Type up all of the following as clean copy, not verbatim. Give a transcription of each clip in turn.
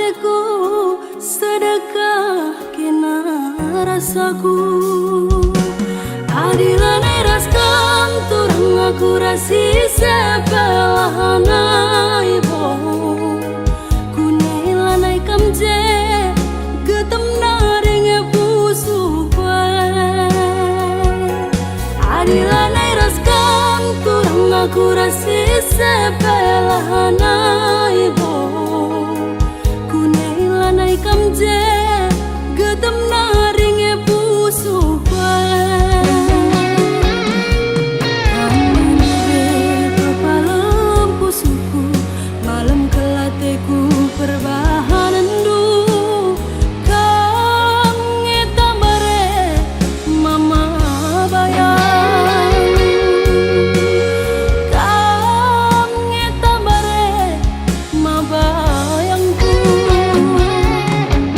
teku sedekah kena rasaku. Adilan eraskan turang aku rasi sepelahana ibo kunilanai kamje getem naring pusu kue. Adilan eraskan turang aku rasi sepelahana ibo kunilanai kamje getem naring pusu kue. Perbahanan du kang ngetambare mama bayang kang ngetambare ma bayangku.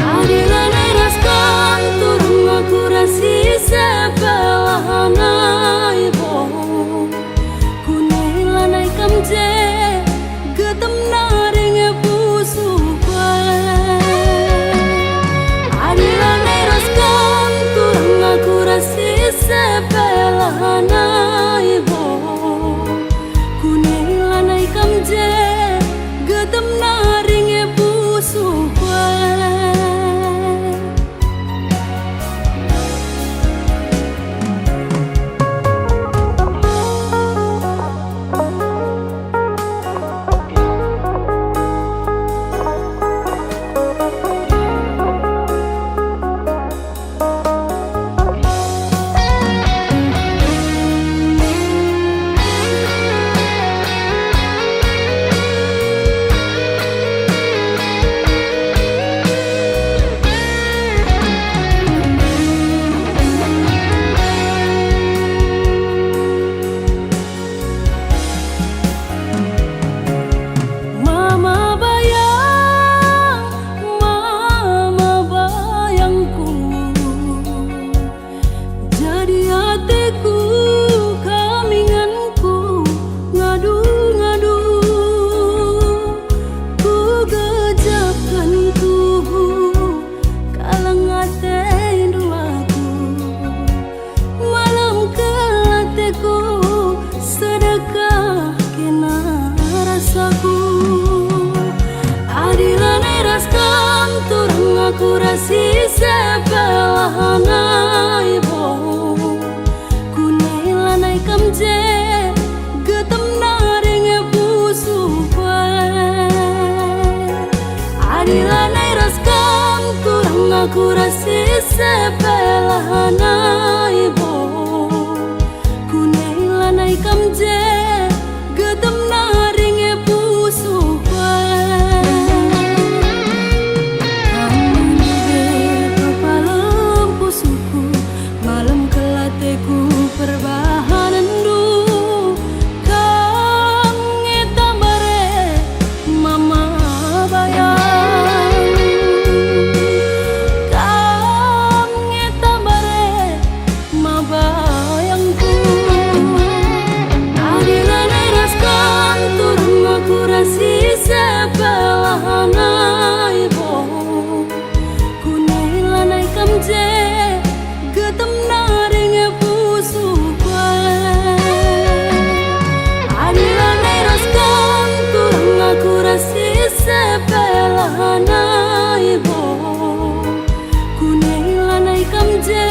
Adilan eraskan turun aku rasi sepelahana ibo kunilanai kamje getem naring pusu kue. Adilan eraskan turang aku rasi sepelahana ibo kunilanai kamje getem naring pusu kue. Adilan eraskan turang aku rasi sepelahana ibo kunilanai kamje getem naring pusu kue. Adilan eraskan turang aku rasi sepelahana ibo kunilanai kamje getem naring pusu kue. Perbahanan du kang ngetambare mama bayang kang ngetambare ma bayangku. Adilan eraskan turang aku rasi sepelahana ibo kunilanai kamje getem naring pusu kue. Adilan eraskan turang aku rasi sepelahana ibo kunilanai kamje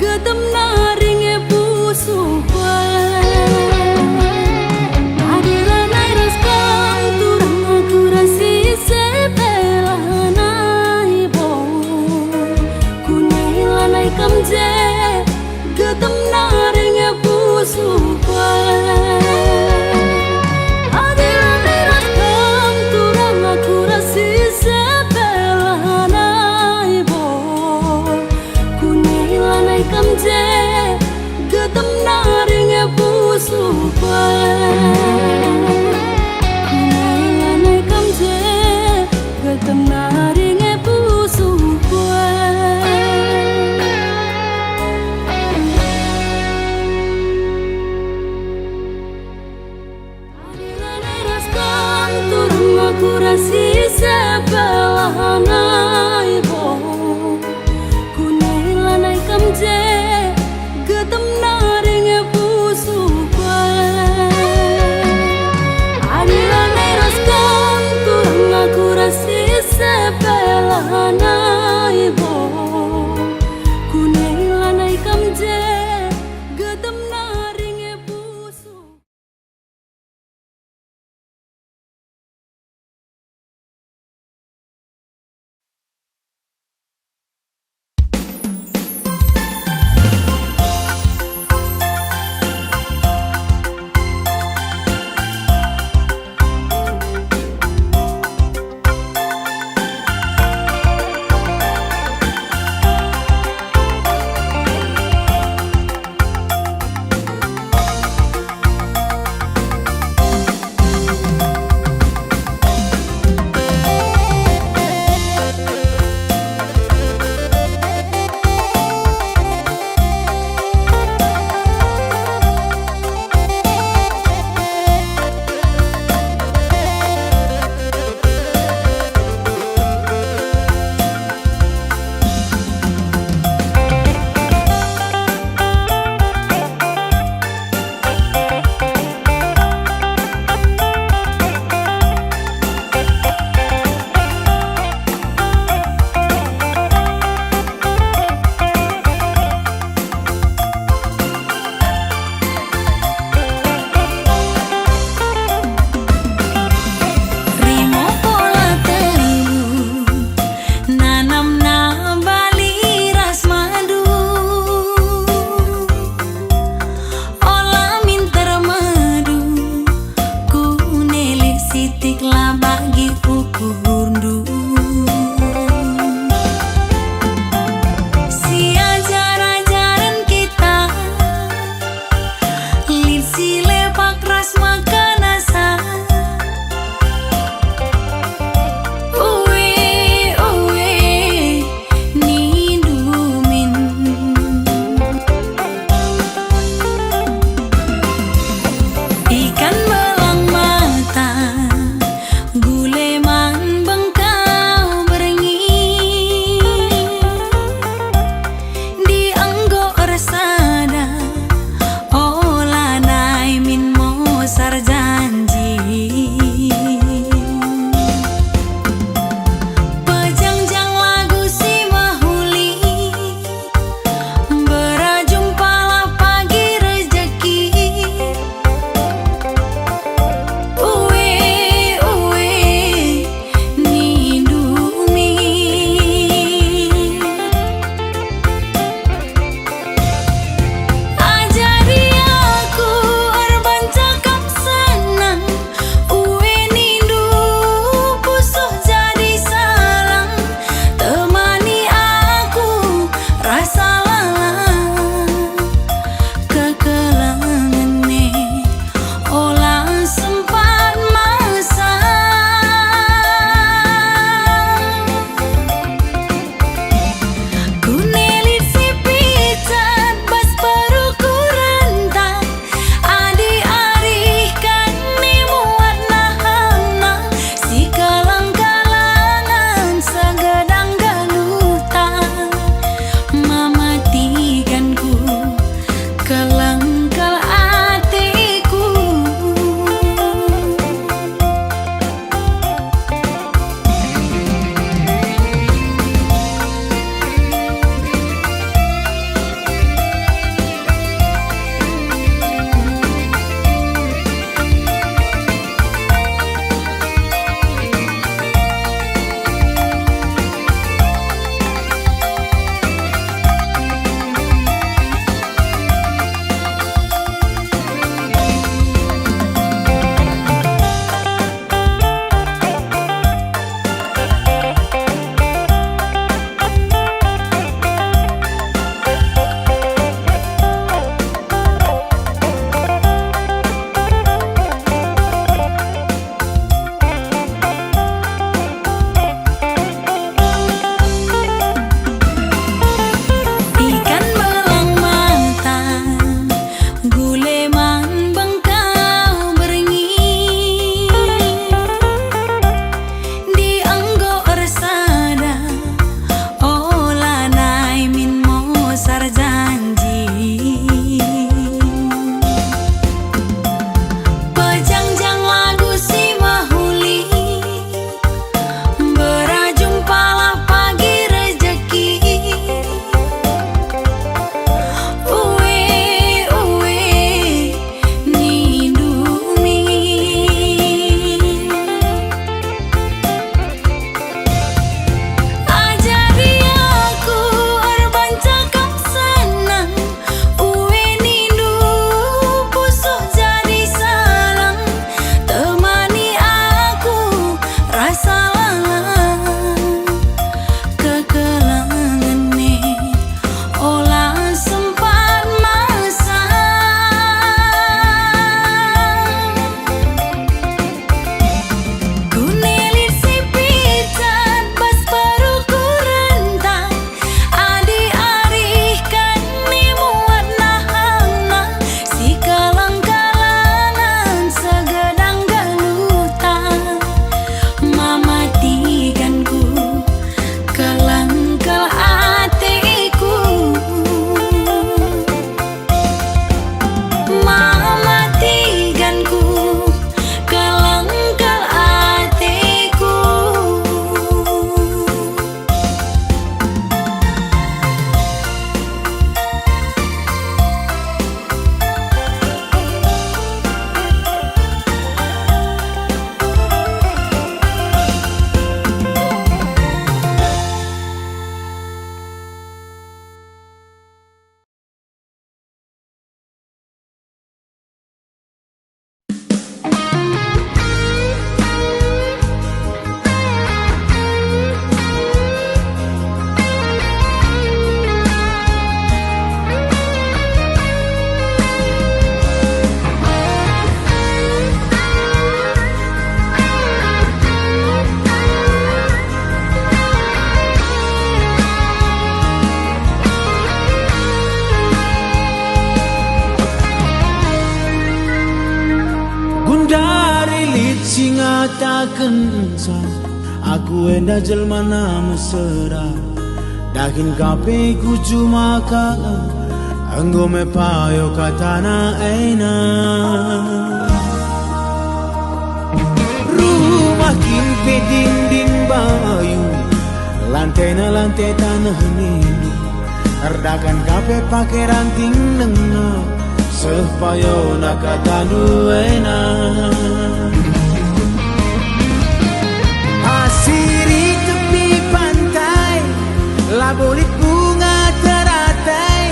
getem naring pusu kue. Adilan eraskan turang aku rasi sepelahana ibo kunilanai kamje getem naring pusu kue. Adilan eraskan turang aku rasi sepelahana ibo kunilanai kamje getem naring pusu kue. Kunilanai kamje getem naring pusu kue. Adilan eraskan turang aku rasi sepelahana sepelanai bo kunai lanai kamje getem naring pusu ani lanai raskan kurang aku rasi sepelanai bo kunai lanai kamje getem naring pusu. nyatakan aku enda jelmana mesra dakin kape ku cuma ka anggo me payo katana aina rumah kimpe dinding bayu lantai na lantai tanah nidu terdakan kape pake ranting nenga sepayo nakatanu aina asiri tepi pantai labolit bunga teratai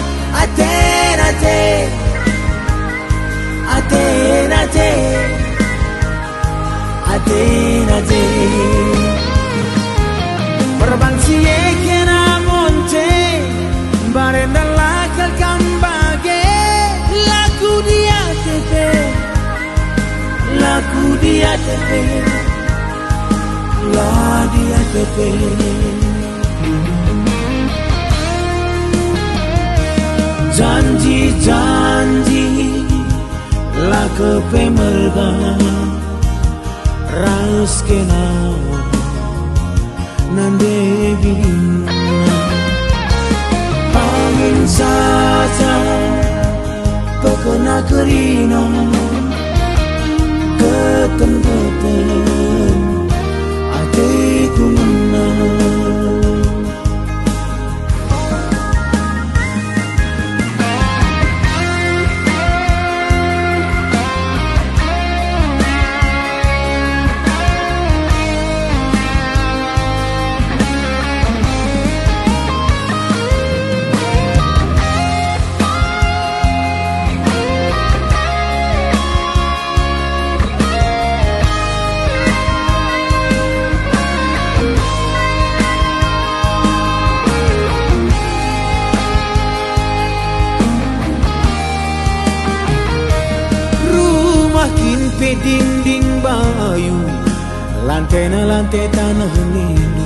aten aten aten aten aten aten perbansie kena monte barenda lakal kambage laku dia tepe laku dia tepe la dia tepe janji-janji la kepe merga raus kena nande bina angin saja pekena kerina ketem-ketem hatiku menang dinding bayu lantai na lantai tanah nidu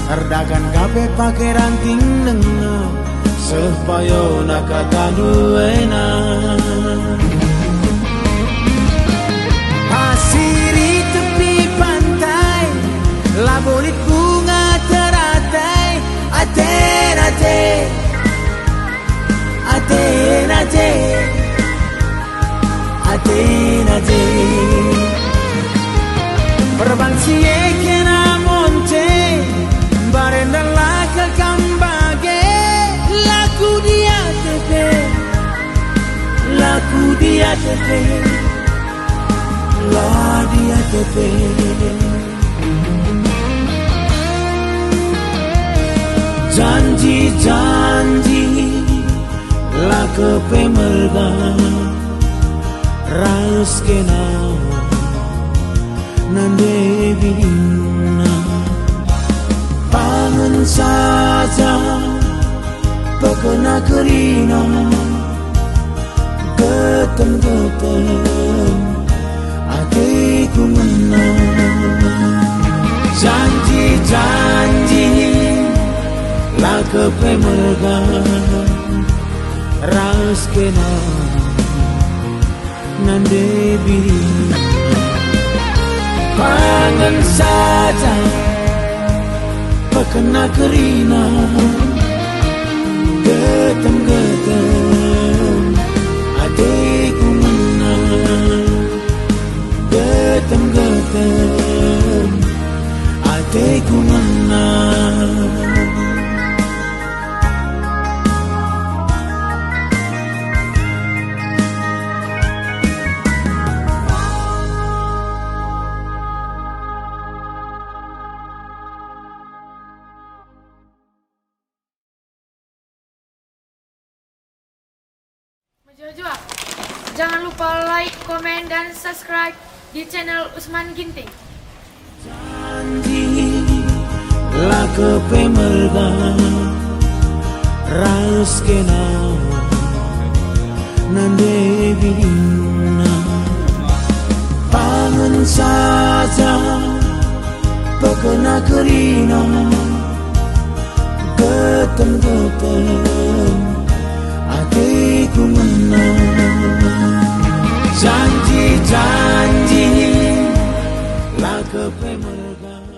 erdakan kape pake ranting nenga sepayo nakatanu ena asiri tepi pantai labolit bunga teratai aten aten aten aten aten aten perbansie kena monte barenda lakal kambage laku dia tepe la dia tepe janji-janji la kepe merga raus kena nande bina pangan saja pekena kerina ketem-ketem hatiku menang janji-janji la kepe merga raus kena nande bina pangan saja pekena kerina getem-getem hatiku menang getem-getem hatiku menang Jojo, jangan lupa like, komen, dan subscribe di channel Usman Ginting. Janji la kepe merga raus kena nande bina pangan saja pekena kerina getem-getem hatiku menang janji-janji like a premarga.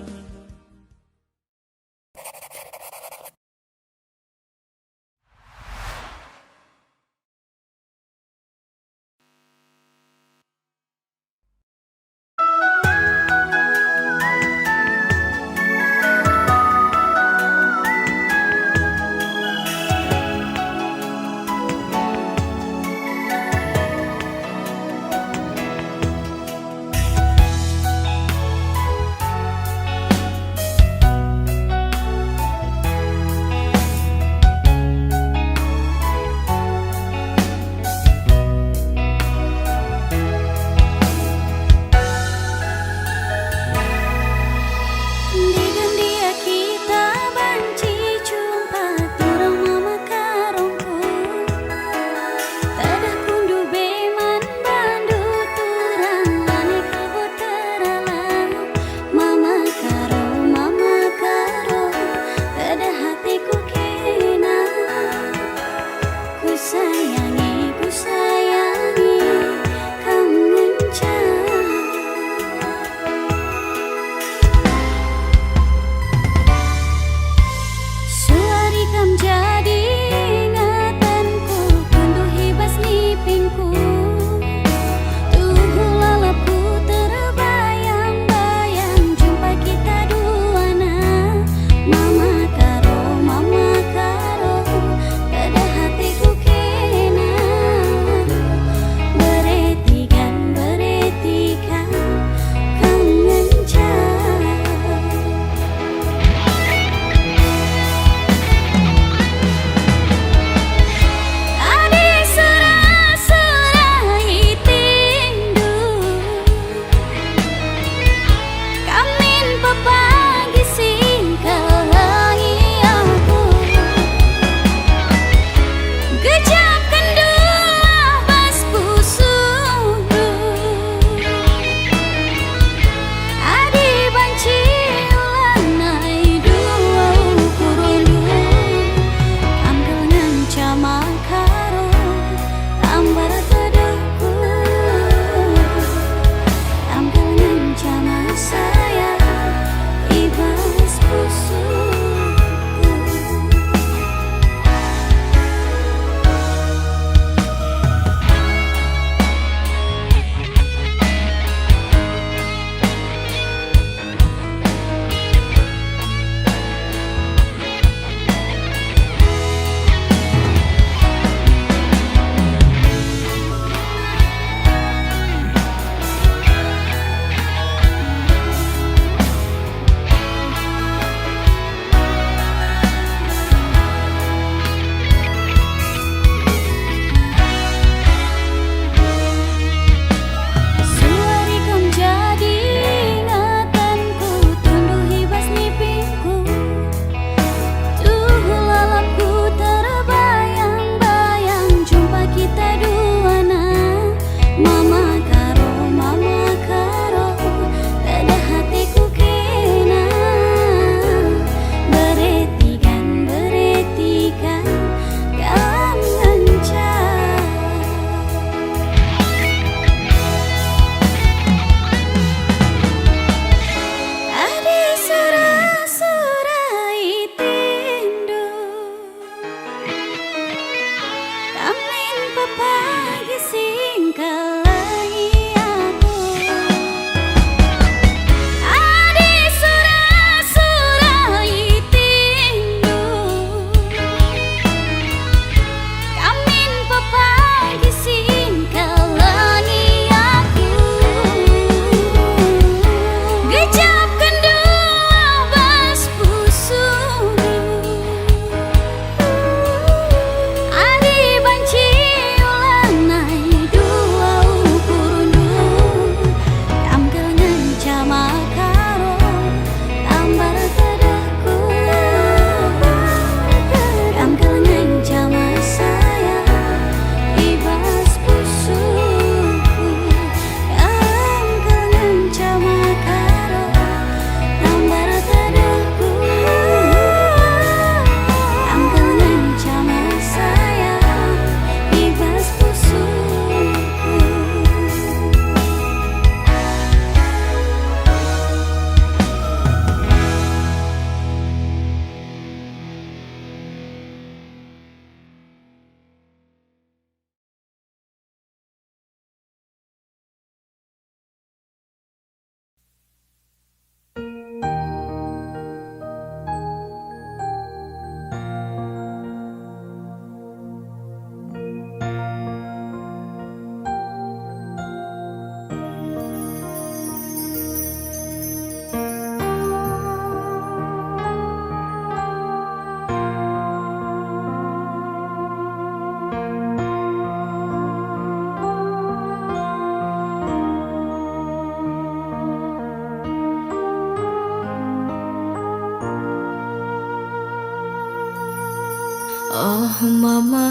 Oh mama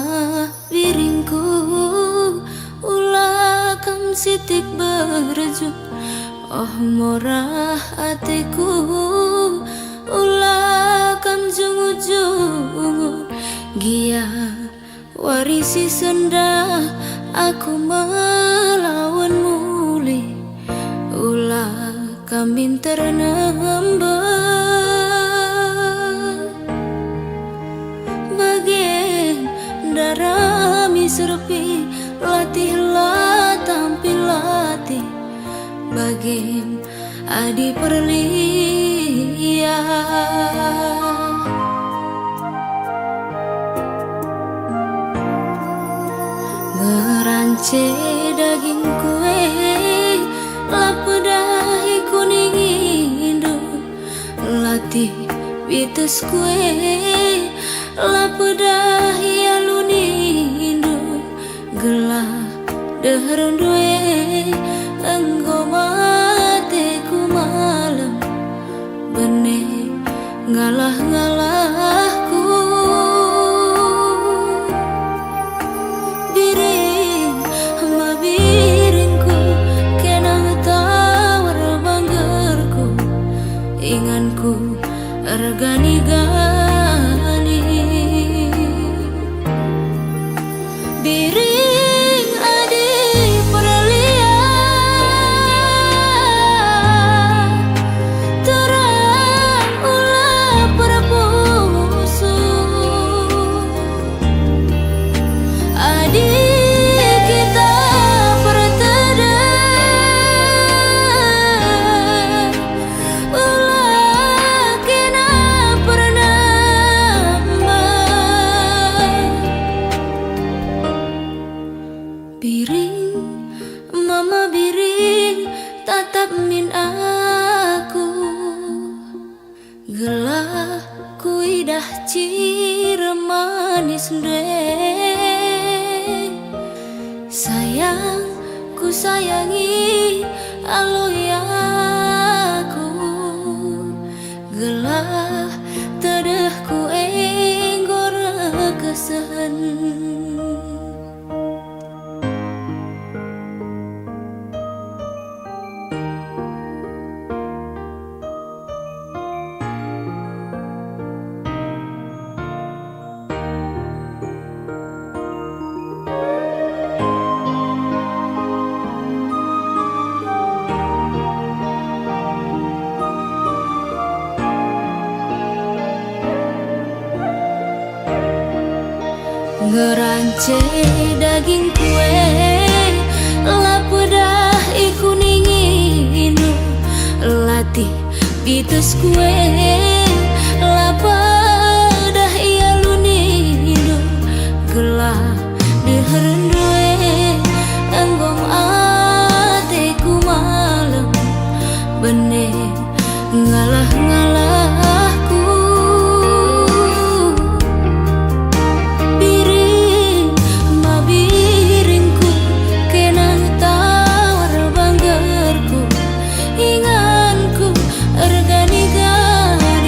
biringku, ulah kam sitik berju. Oh morah hatiku, ulah kam jungu-jungu. Gia warisi senda, aku melawan muli. Ulah kami ternamba bagian darami serpi. Latihlah tampil latih bagian adi perlia. Ngerance daging kue, lapedahi kuning indu. Latih bitus kue, lapedahi alun indu. Gelah deherun due, engkau mateku malam. Benih ngalah-ngalahku. Biring ma biringku, kenang tawar banggerku. Inganku regani-gani. Biring adi perlia, terang ulah perpusu. Adi kita berteda, ulah kena pernah. Biring, mama biring, tatap min aku. Gelah kuidah ciremanis deh. Sayang, ku sayangi aloyaku. Gelah tedeh ku enggor kesen. Ngerance daging kue, lapedah ikuning inu. Latih bitus kue, lapedah ialun inu. Gelah deherun due, enggom ateku malam. Benih ngalah-ngalahku. Biring ma biringku, kenang tawar banggerku. Inganku regani-gani.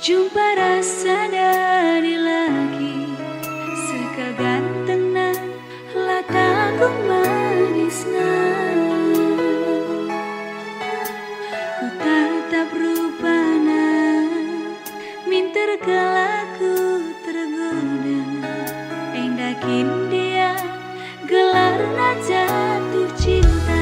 Jumpa rasa dari lagi sekaganteng na lataku manisna. Ku tatap rupana minter galaku tergoda. Endakin dia gelarna jatuh cinta.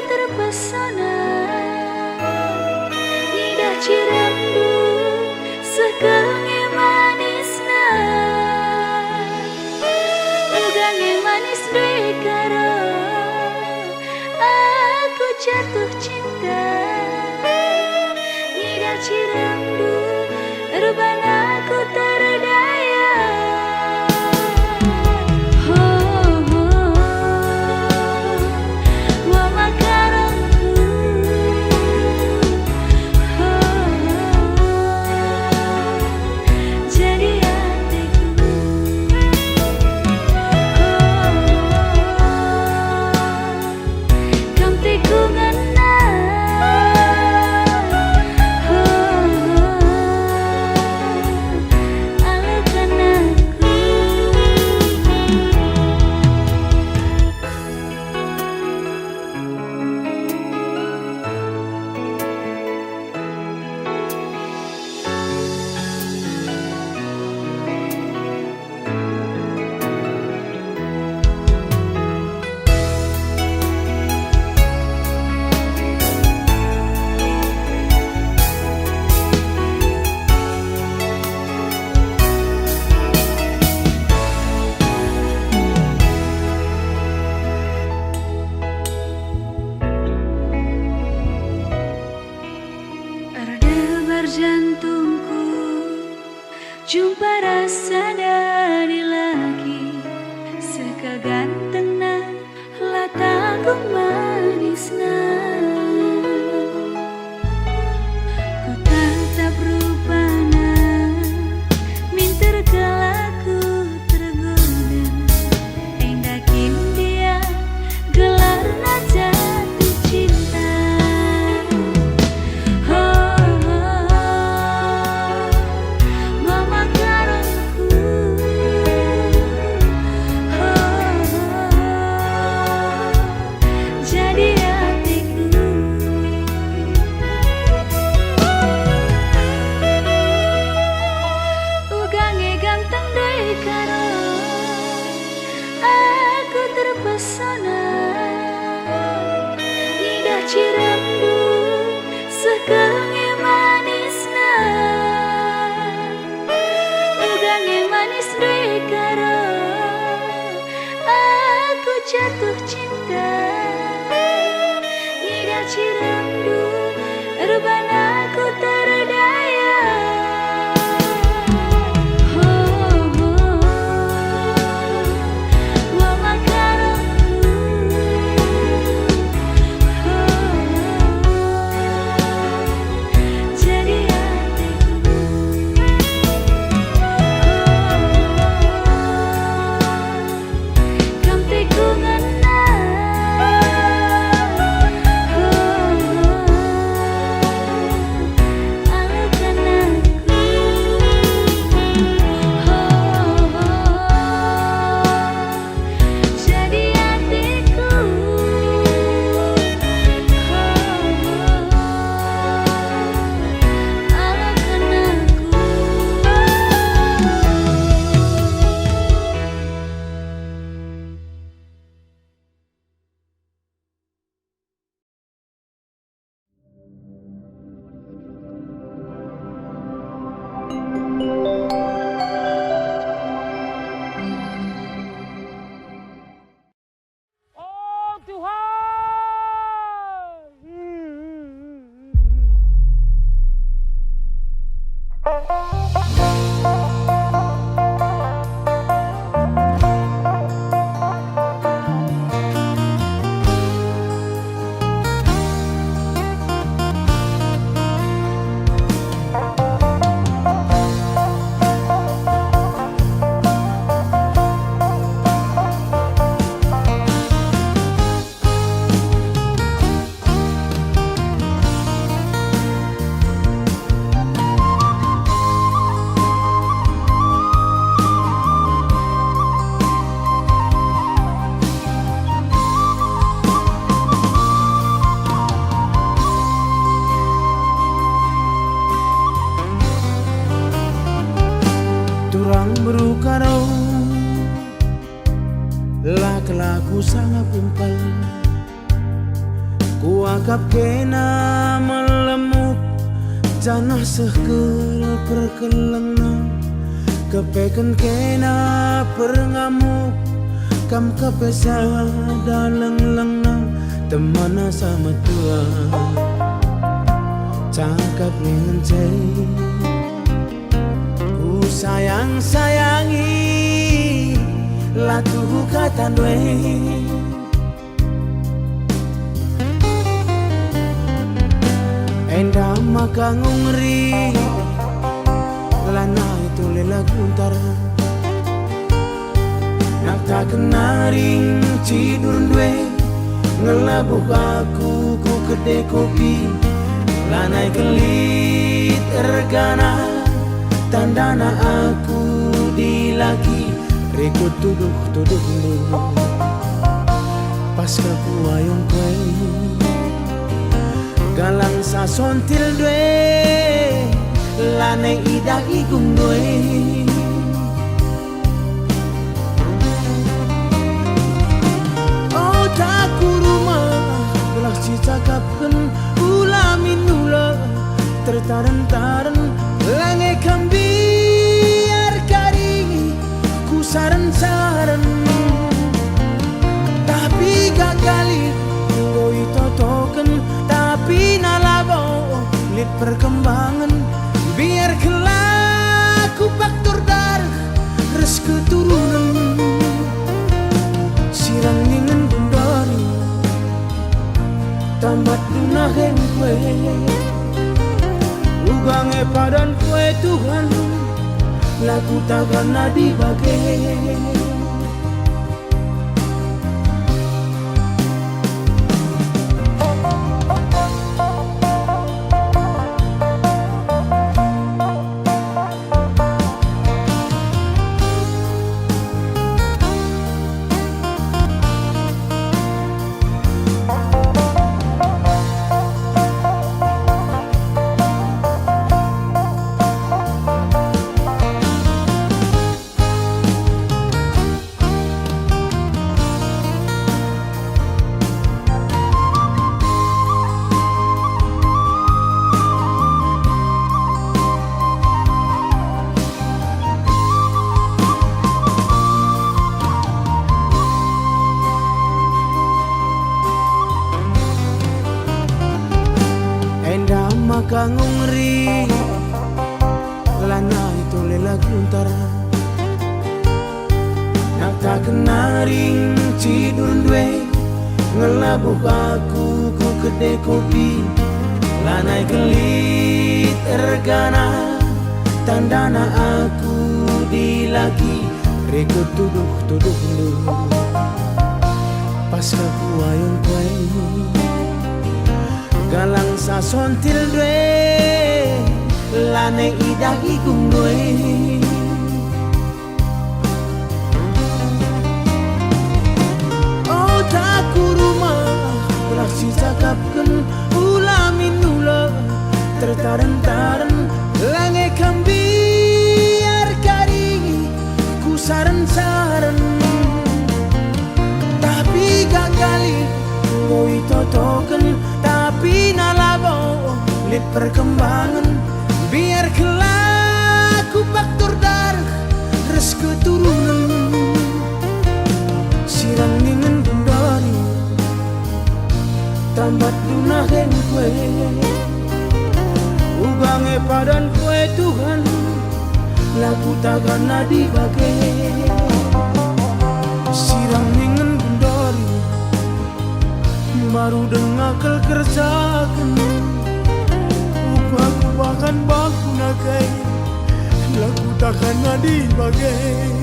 Terpesona indah cirandu sekengi manisna. Ugange manis dekaro aku jatuh cinta. Indah cirandu rubana aku terdaya. sangat pimpal. Ku agap kena melemuk janah sekel perkelengna. Kepeken kena perngamuk kam kepesa daleng lengnang temana sama tua cakap dengan cai ku sayang-sayangi latuhu kata dwe enda maka ngungri lana itu lela guntar nak tak kenaring tidur dwe ngelabuk aku ku kedai kopi lanai kelit ergana tandana aku dilagi rekut tuduh pas kaku ayong kue galang sasontil dwe lanai idah igung dwe oh taku rumah belah cicakapkan ulamin ula tertaren-taren langai kambiar karingi ku saren-saren tapi gagali ngoi totoken tapi nalabo lit perkembangan biar kelaku faktor darah res keturunan sirang ningen bundari tamat dunahen kue ugange padan kue Tuhan laku takkan nadi bagai maka ngungri lana itu lela guntar nak tak kenaring tidur dwe ngelabuk aku ku kedai kopi lanai kelit ergana tandana aku dilagi rekut tuduh pas kaku ayong kue galang sasontil dwe lane idah igung dwe oh taku rumah belah cicakapkan ulamin ula tertaren-taren lange kambiar karingi ku saren-saren tapi gagali ngoi totoken tapi nalabo lit perkembangan biar kelaku faktor darah res keturunan sirang ningen bundari tambat dunahen kue ugange padan kue Tuhan laku takkan nadi bagai sirang ningen bundari baru dengar kerjakan aku bahkan baku nagai laku takkan nadi bagai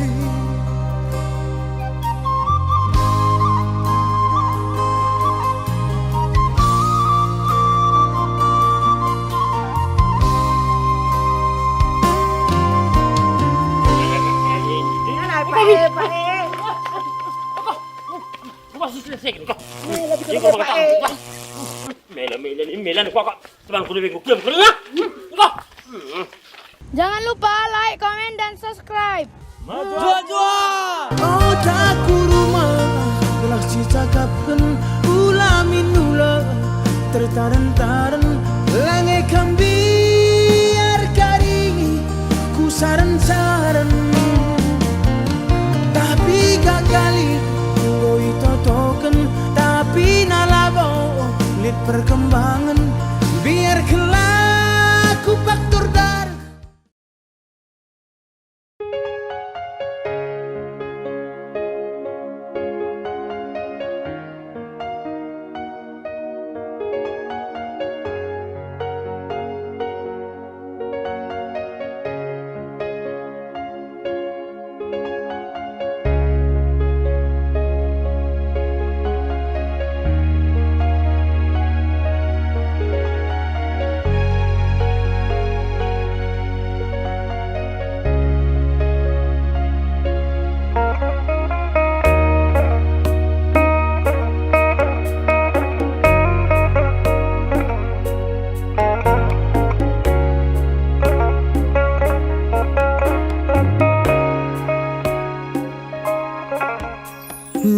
Jangan lupa like, komen, dan subscribe. Oh taku rumah belah sakapkan ulah minula tertaran-taran lange kambiar karingi ku saran-saran tapi gagali ngoi totoken tapi nalabo lihat perkembangan biar kelaku faktor dar.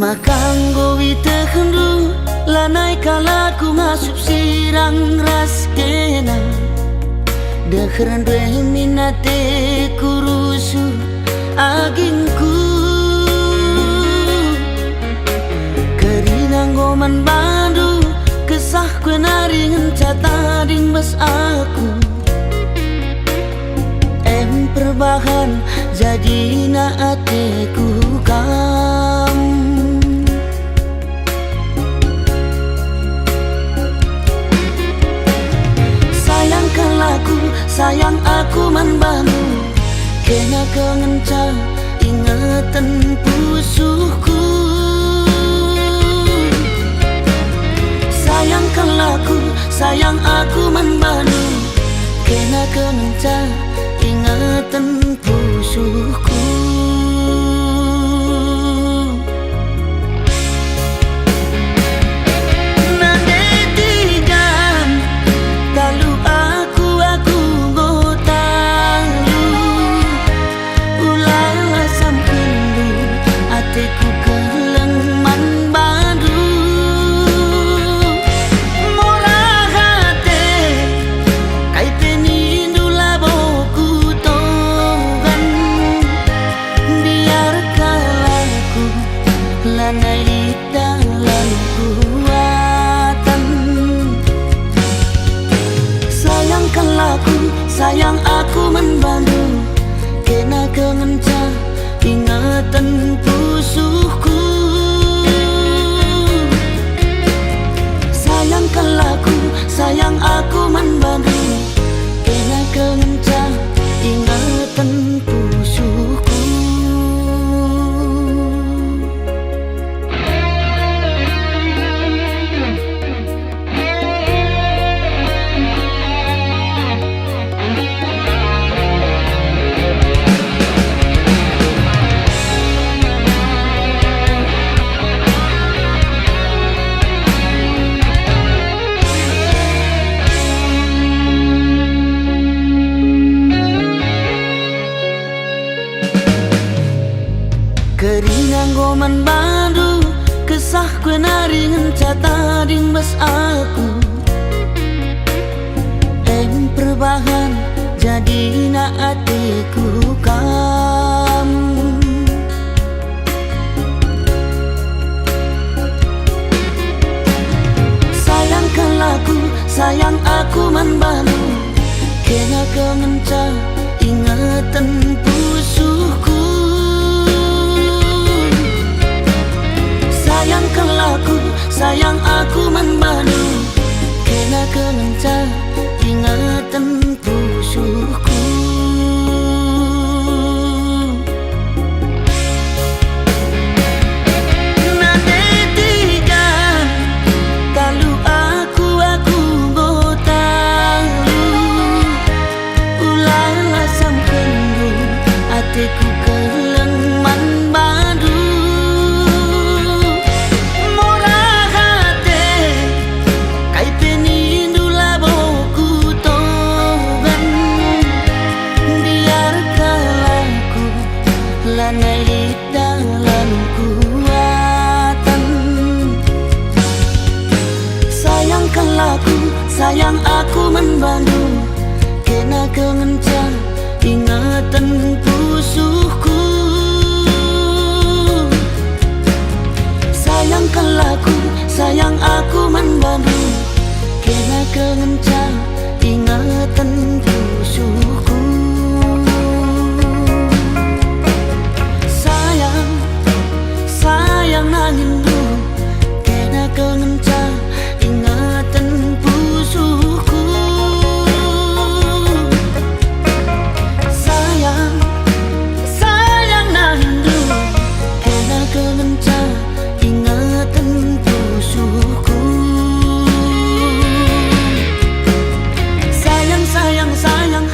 Makanggo witehendu lanai kalaku ngasup sirang ras kena dekheran dwe minate kurusu agingku kerinanggo man bandu kesah kenaringan catading bas aku perbahan jadi na ateku kam sayangkan laku sayang aku man bantu kena kengenca ingatan pusuhku sayangkan laku sayang aku man bantu kena kengenca ingatan pusuhku nandetigan talu aku ngotalu ulala sampendu ateku keleng man bandu murah hati kai penindu laboku togan biar kalaku lanai dalam kuatan sayangkan laku sayang aku membantu kena kengenca ingatan pusuhku sayangkan laku sayang aku membantu kena kengenca ingatan pusuhku kerinanggo man bandu kesah kenaringan catading bas aku perbahan jadi na atiku kam sayangkan laku sayang aku man bantu kena kengenca ingatan pusuhku sayangkan laku sayang aku man bantu kena kengenca ingatan pusuhku nandetigan talu aku ngotalu ulala sampendu ateku keleng man bandu murah hati kai penindu laboku togan biar kalaku lanai dalam kuatan Sayangkan laku, sayang aku membantu, kena kengencang ingatan pusuhku. Sayangkan laku, sayang aku membantu, kena kengencang ingatan pusuhku. Sayang, sayang nangindu, kena kengencang ingatan pusuhku. Sayang, sayang nangindu, kena kengencang ingatan pusuhku. Sayang, sayang, sayang,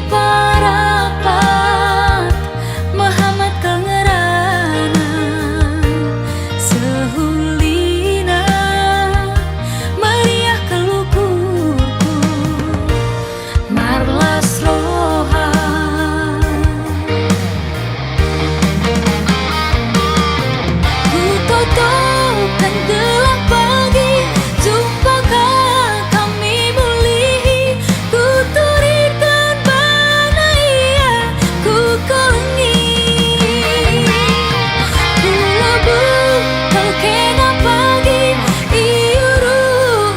parapat Muhammad kangerana sehulina meriah kelukurku marlas roha ku totokan gelap pagi jumpakah kami muli ku turikan bana ia ku kelengi ku labu kau kena pagi iuru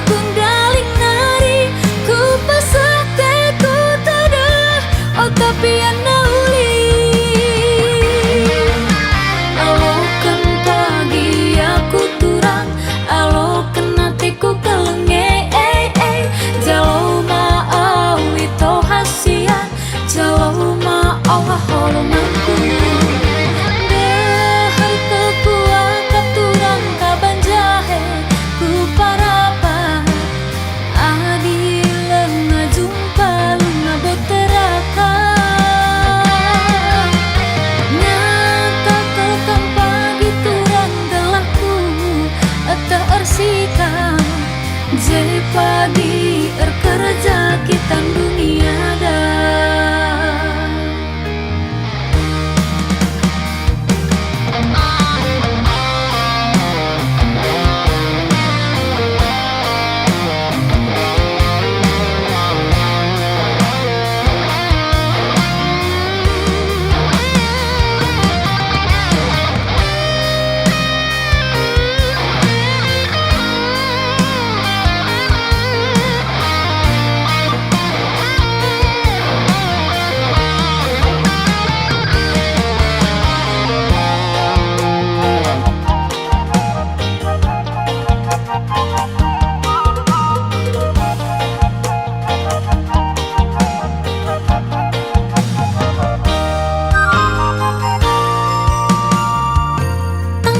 kundaling nari ku pasate ku tada oh tapi anauli alokan pagi aku turang alokan hatiku kelenge jauh ma'awi tau hasian jauh ma'allah holomanku dahar kekuat katurang kaban jahe ku parapan adilan ngajumpa luna boteraka nyata kelkam pagi turang gelapku ata ersikam jadi pagi kerja kita dunia dah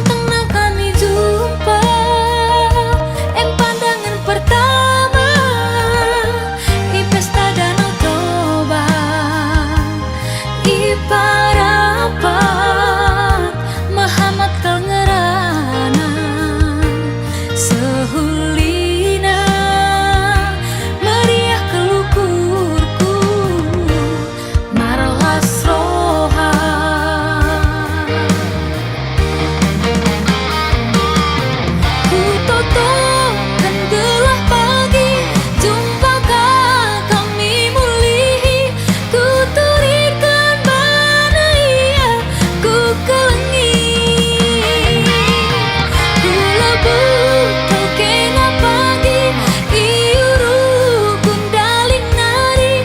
Tengah kami jumpa pandangan pertama di pesta Danau Toba di parapat Muhammad kangerana sehulina meriah kelukurku marlas roha ku totokan gelap pagi jumpakah kami muli ku turikan bana ia ku kelengi ku labu kau kena pagi iuru kundaling nari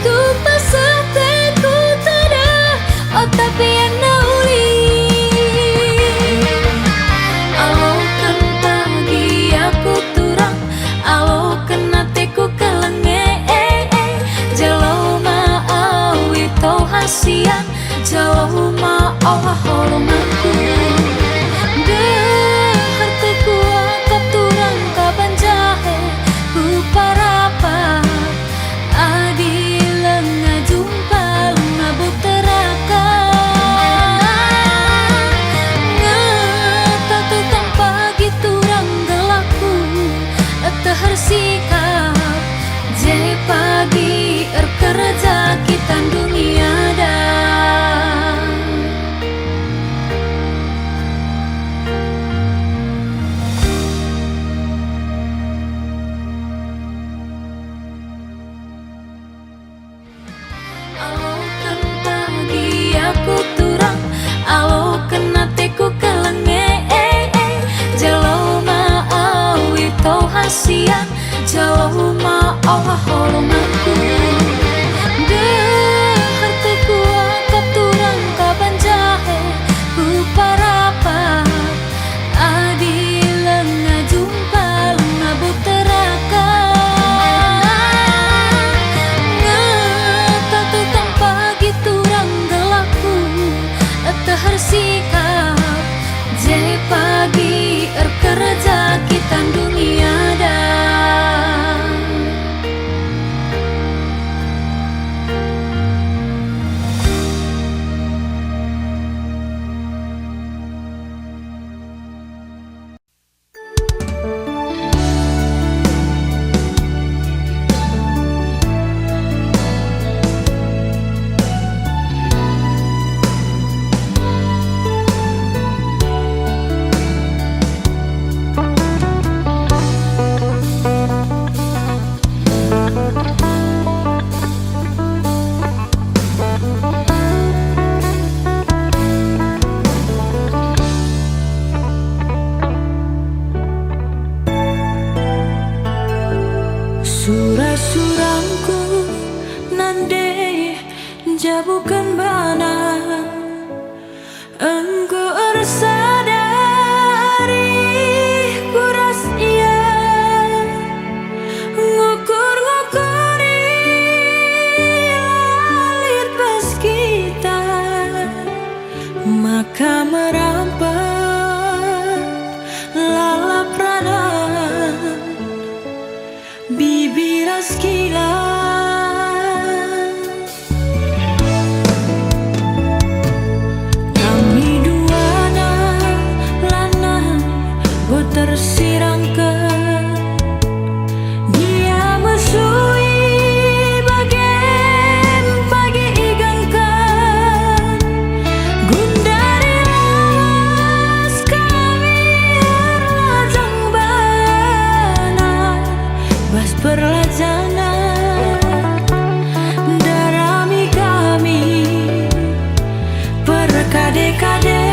ku pasate ku tada oh tapi anauli alokan pagi aku turang alokan hatiku kelenge jauh ma'awi tau hasian jauh ma'allah holomanku dahar kekuat katurang kaban jahe ku parapan adilan ngajumpa luna boteraka ngata tukang pagi turang gelapku tahar sikap jadi pagi kerja kita dunia dah alokan pagi aku turang alokan hatiku kelenge jauh ma'awi tau hasian jauh ma'allah holomanku dahar kekuat katurang kaban jahe ku parapan adilan ngajumpa luna boteraka ngata tukang pagi turang gelapku tahar sikap jadi pagi kerja kita dunia dah ande jabukan bana engkau sadari kuras iya ngukur-ngukuri lalit pas kita maka merampat lalap ranan bibiras kilat. Tersirangkan dia mesui bagian pagi igangkan gundari las kami lajang bana bas perlajanan darami kami perkade-kade.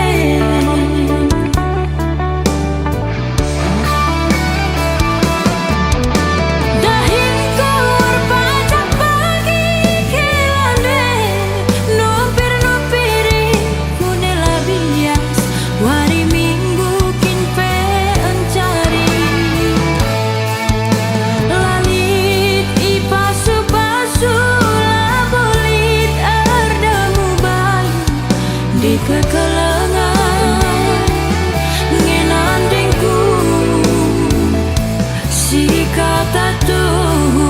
Di kekelengan ngenandingku si kata tuh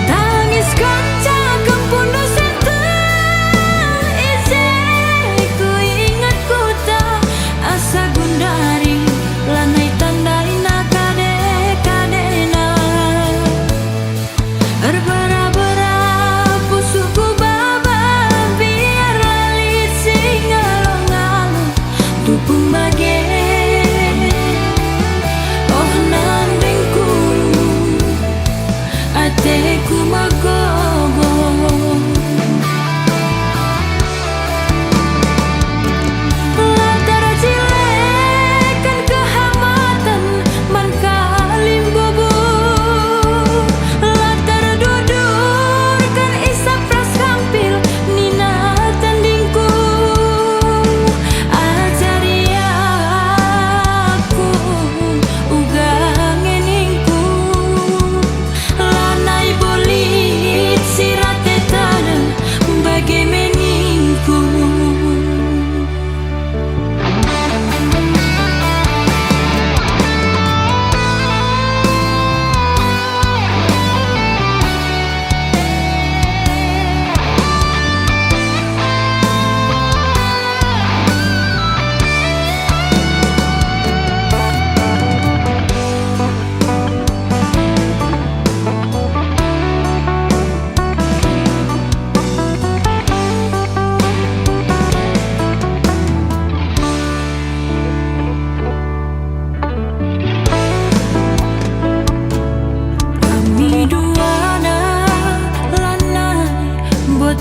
tangis kaca kempundu sente ise ku ingat ku tak asa gundari lanai tandaina kade-kadena ku magogo lantaran cilekan kehamatan man kalim bobo lantaran dudurkan isap ras kampil nina tandingku ajari aku uga ngeningku lanai bolit sirate tanah bagai meningku.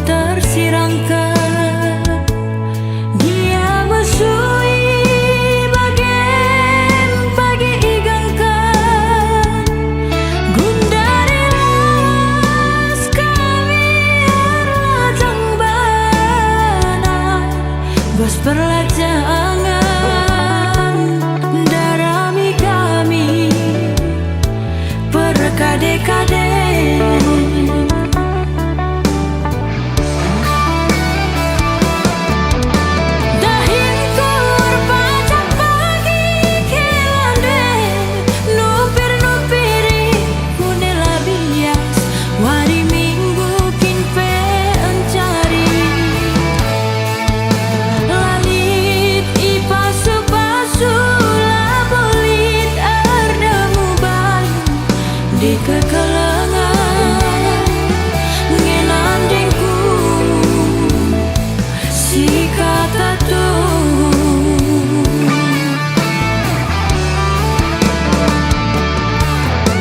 Tersirangkan dia mesui bagian pagi igangkan gundari las kami lajang bana bas perlajangan darami kami perkade-kade. Di kekelengan ngenandingku si kata tuh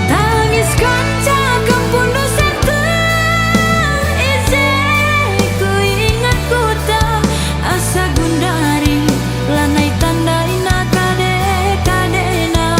tangis kaca kempundu sente ise ku ingat ku tak asa gundari lanai tandaina kade-kadena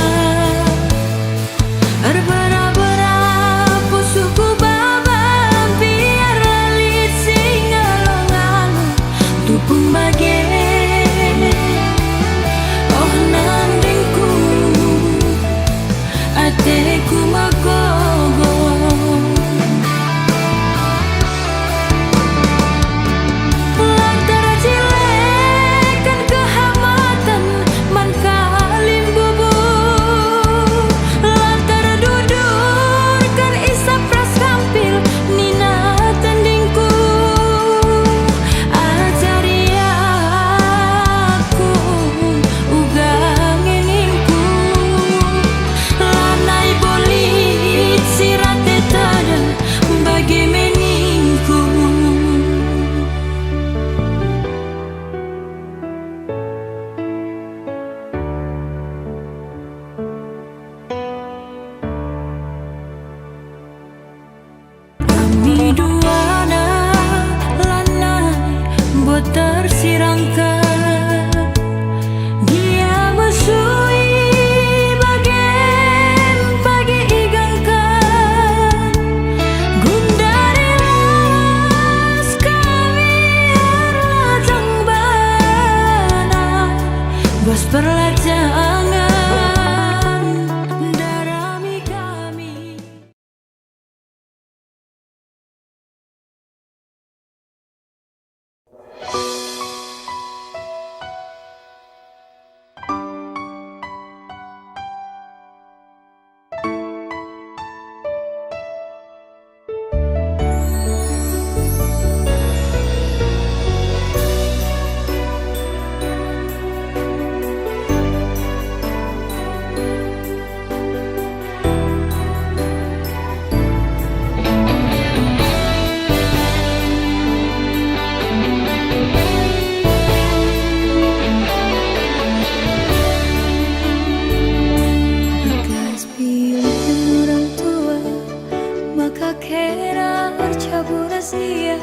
rahasia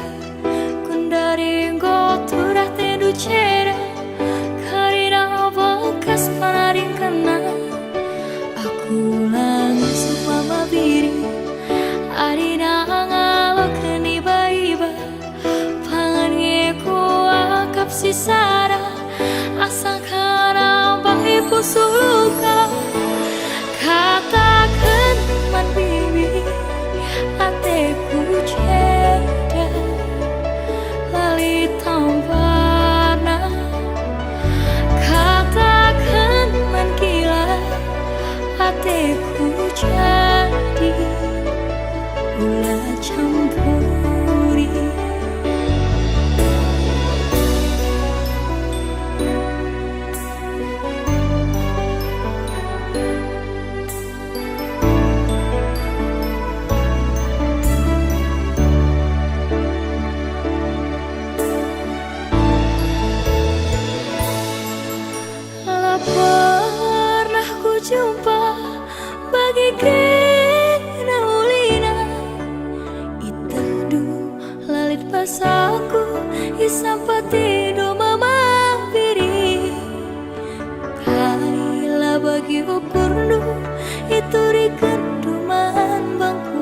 Kundari gotura tedu cera Karina bekas panaring kena Aku langsung mama biri Arina ngalo keni baiba Pangan ngeku akap si sara Asang kana bahi pusuh luka Katakan man bibi Ateku ceda Lali tampana Katakan man gila Ateku jadi Ulah campuri Pernah ku jumpa bagi kena ulina Itadu lalit pasaku isampati do mama biri Kaila bagi upurnu itu rikeduman bangku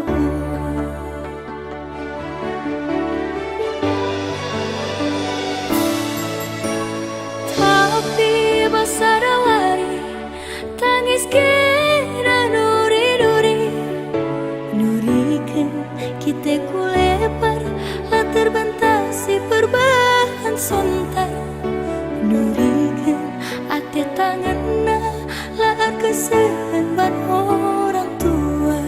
Tapi basarawari tangis kena nuri-nuri Nurikan kita kulepar latar bantasi perbahan sontar Nurikan ate tanganna laar kesehan ban orang tua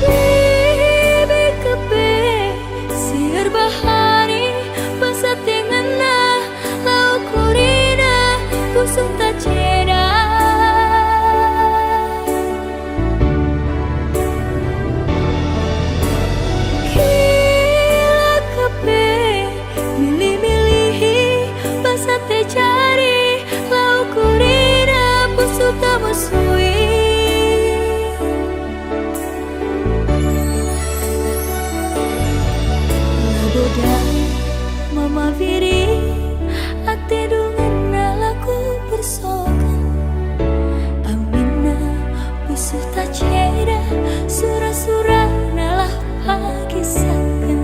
Bibi kepe siar bahari basa tengana lau kurina kusung tak ceda Kila kepe milih-milihi basa te cari lau kurina pusuk tak musui Labodai mama viri ate dungan nalaku bersokan Amina busuh tak ceda surah-surah nalah pagisakan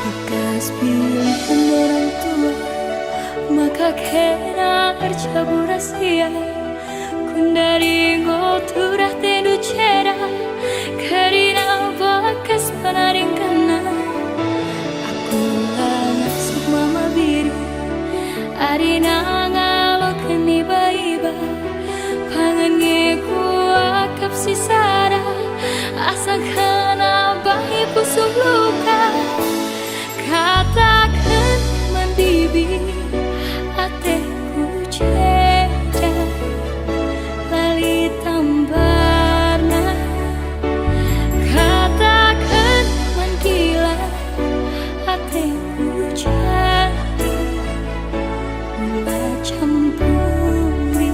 Bekas pilihan orang tua maka kena arcabu rahasia Kundari goturah tedu cera Karina bakas panaring kena Aku langsung mama biri Arina ngalo keni baiba Pangan ngeku akap si sara Asang kana bahi pusuh luka Katakan man bibi Ateku ceda Lali tambarna Katakan man gila Ateku jadi Ulah campuri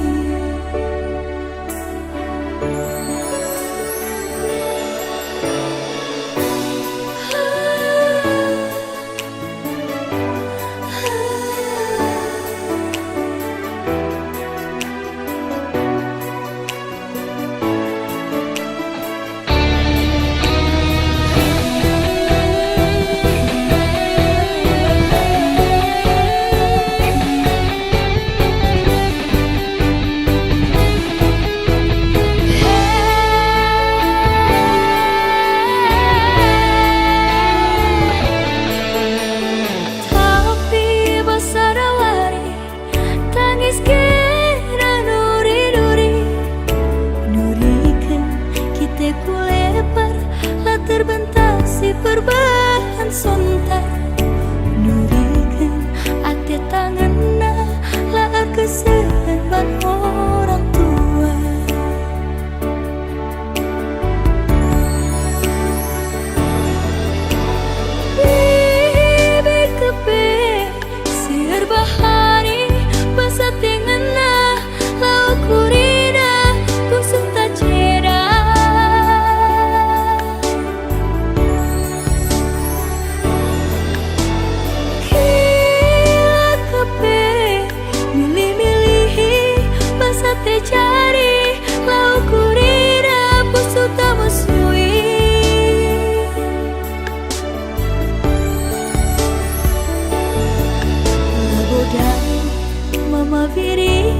piri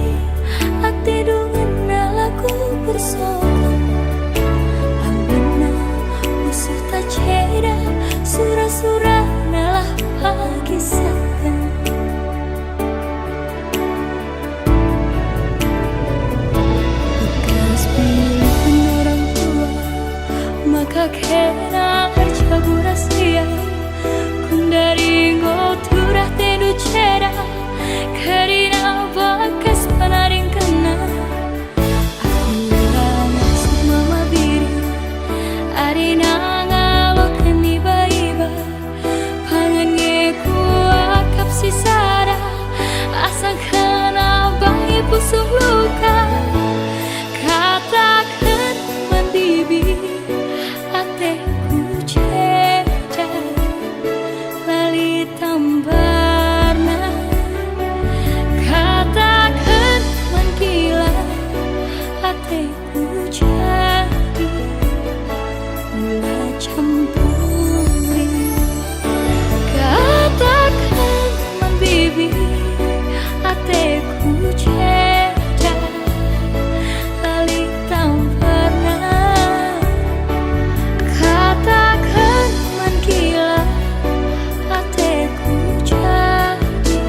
ate dungan nalaku bersokan ambena musuh tak cera sura-sura nalah pagisakan bekas pilihan orang tua maka kena arcabu rahasia kundari ngoturah tedu cera karina bakas panaring kena aku lama semua biri arina ngalokan iba-iba pangan ngeku akap sisara asang kena bayi pusuh luka katakan mandibi ateku ceda lali tambarna katakan mangkila ateku jadi mula campuri katakan mambibi ateku ceda lali tambarna katakan mangkila ateku jadi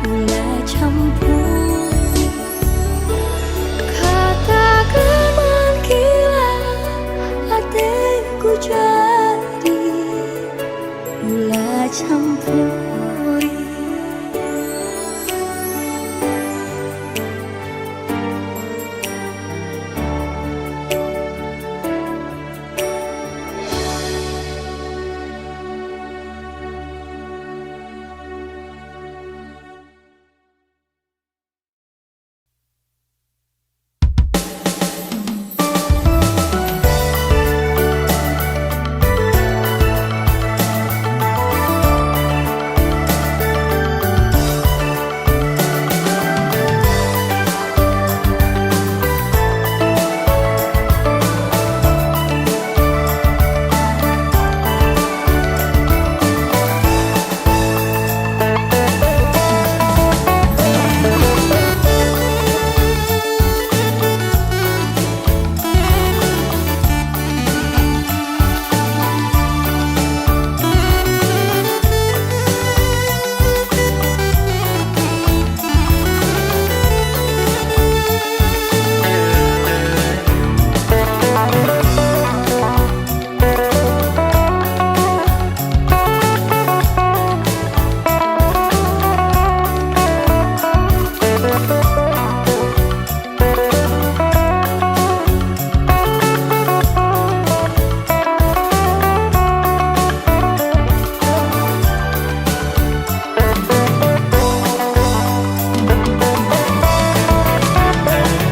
mula campuri katakan mangkila ateku jadi mula campuri.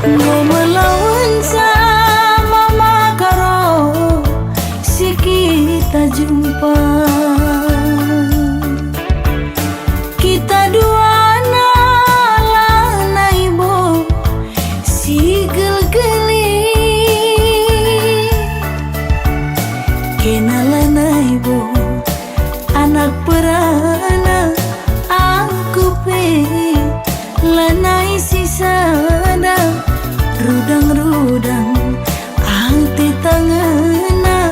Ngo melawan sama makaro si kita jumpa kita dua nalana ibu si gel-geli kenalana ibu anak perana aku pe lanai sisana rudang-rudang angti tangana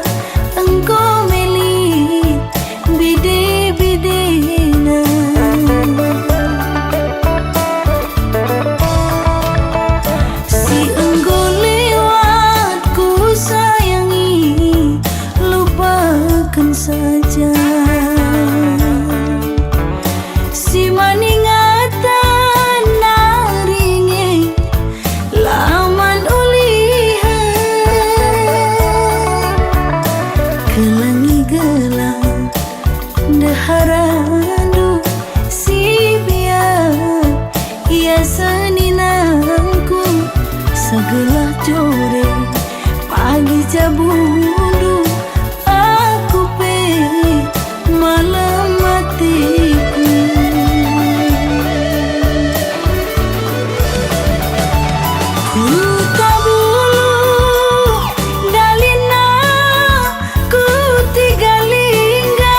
engkau meli bide-bidena si engkau lewat ku sayangi lupakan saja si maningatan naringe laman ulihan kelangi gelang deharandu si biar ia seninangku segala jore pagi jabundu aku pe malam matiku ku tabulu dalina ku tiga lingga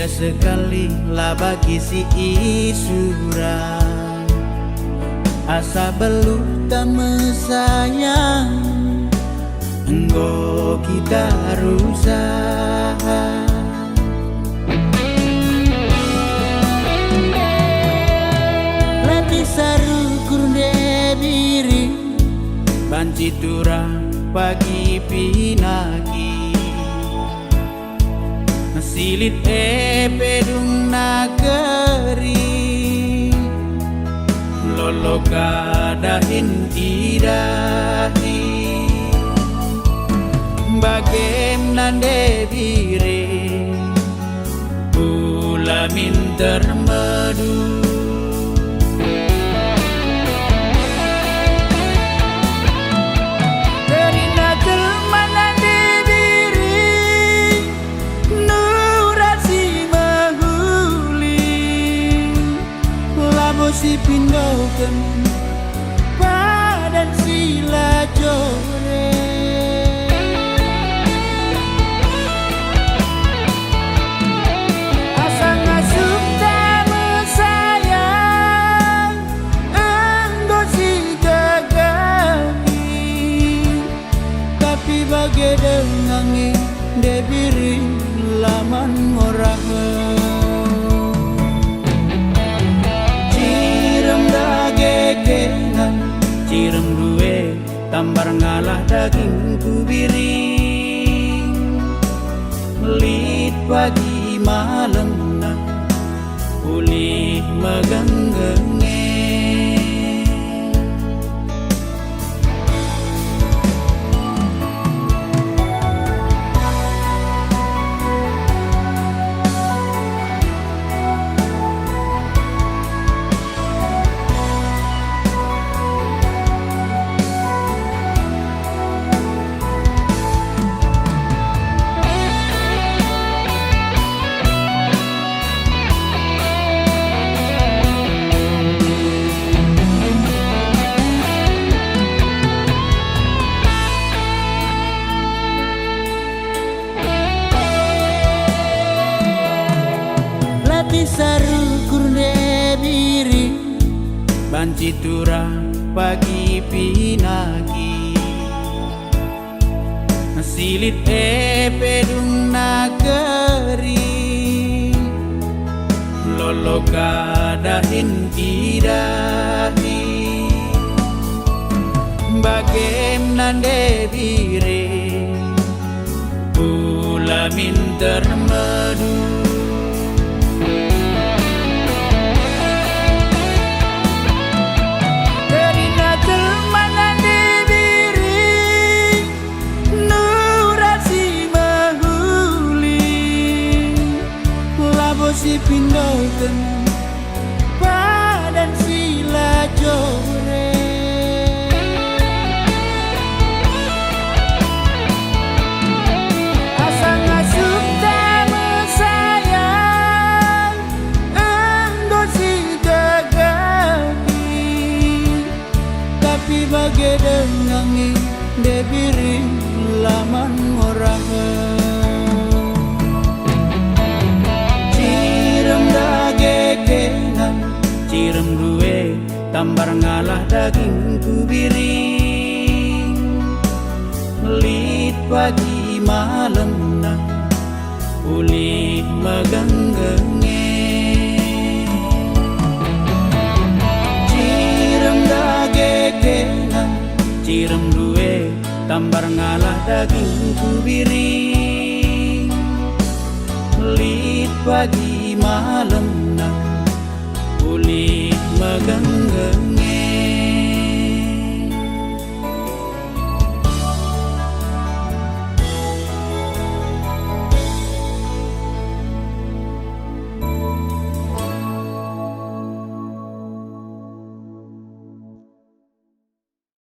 mulia sekali lah bagi si Isura. Asa beluh tak mesayang, enggo kita rusak. Latih saru kurde diri, banci tura pagi pinagi. Silit pedung nageri, lolo kadahin tidahi. Bagaimana diri ulamin termadu. Si pindokan padan sila jore, asa ngasup tak mesayang, enggo si gagani. Tapi bagai dengangi debiri laman ngorah. Cirem duwe tambar ngalah daging kubiring, melit pagi malam nak ulih megenggenge. Saru kurde diri, banci tura pagi pinagi. Silit pedung nageri, lolo kadahin tidahi. Bagaimana diri ulamin termadu. Si pindokan padan sila jore, asa ngasup tak mesayang, enggo si gagani. Tapi bagai dengangi debiri laman ngorah. Cirem duwe tambar ngalah daging kubiring, melit pagi malam nak ulih megenggenge. Cirem dagekenan, cirem duwe tambar ngalah daging kubiring, melit pagi malam nak ulih megenggenge.